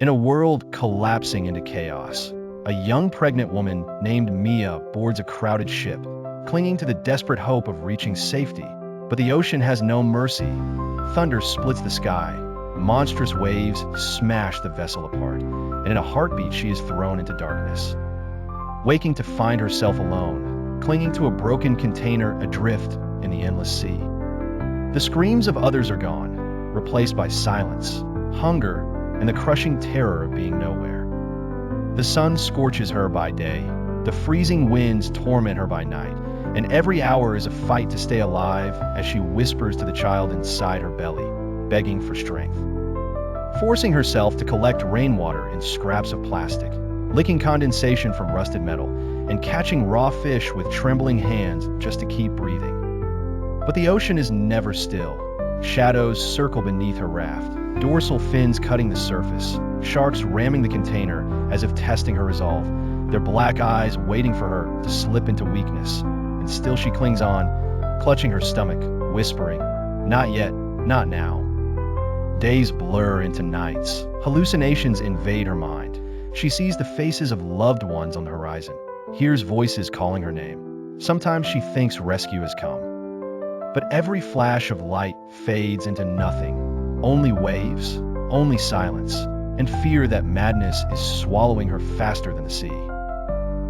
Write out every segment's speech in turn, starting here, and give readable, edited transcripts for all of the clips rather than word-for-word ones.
In a world collapsing into chaos, a young pregnant woman named Mia boards a crowded ship, clinging to the desperate hope of reaching safety. But the ocean has no mercy. Thunder splits the sky, monstrous waves smash the vessel apart, and in a heartbeat she is thrown into darkness. Waking to find herself alone, clinging to a broken container adrift in the endless sea. The screams of others are gone, replaced by silence, hunger, and the crushing terror of being nowhere. The sun scorches her by day, the freezing winds torment her by night, and every hour is a fight to stay alive as she whispers to the child inside her belly, begging for strength. Forcing herself to collect rainwater in scraps of plastic, licking condensation from rusted metal, and catching raw fish with trembling hands just to keep breathing. But the ocean is never still. Shadows circle beneath her raft, dorsal fins cutting the surface, sharks ramming the container as if testing her resolve, their black eyes waiting for her to slip into weakness. And still she clings on, clutching her stomach, whispering, "Not yet, not now." Days blur into nights. Hallucinations invade her mind. She sees the faces of loved ones on the horizon, hears voices calling her name. Sometimes she thinks rescue has come. But every flash of light fades into nothing. Only waves, only silence, and fear that madness is swallowing her faster than the sea.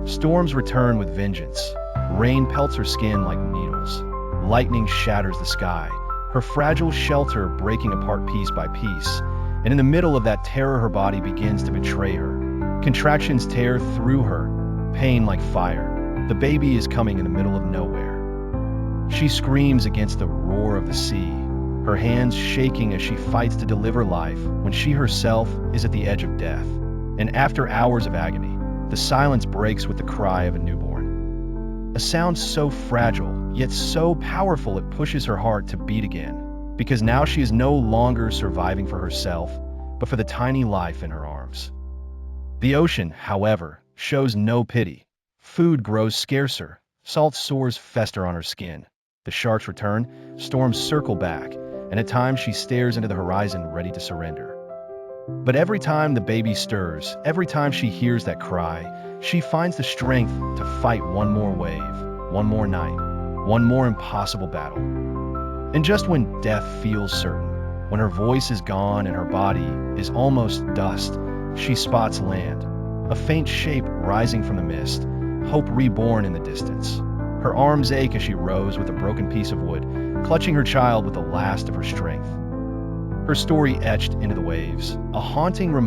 Storms return with vengeance. Rain pelts her skin like needles. Lightning shatters the sky, her fragile shelter breaking apart piece by piece. And in the middle of that terror, her body begins to betray her. Contractions tear through her, pain like fire. The baby is coming in the middle of nowhere. She screams against the roar of the sea, her hands shaking as she fights to deliver life when she herself is at the edge of death. And after hours of agony, the silence breaks with the cry of a newborn. A sound so fragile, yet so powerful it pushes her heart to beat again, because now she is no longer surviving for herself, but for the tiny life in her arms. The ocean, however, shows no pity. Food grows scarcer, salt sores fester on her skin. The sharks return, storms circle back, and at times she stares into the horizon ready to surrender. But every time the baby stirs, every time she hears that cry, she finds the strength to fight one more wave, one more night, one more impossible battle. And just when death feels certain, when her voice is gone and her body is almost dust, she spots land, a faint shape rising from the mist, hope reborn in the distance. Her arms ache as she rows with a broken piece of wood, clutching her child with the last of her strength. Her story etched into the waves, a haunting reminder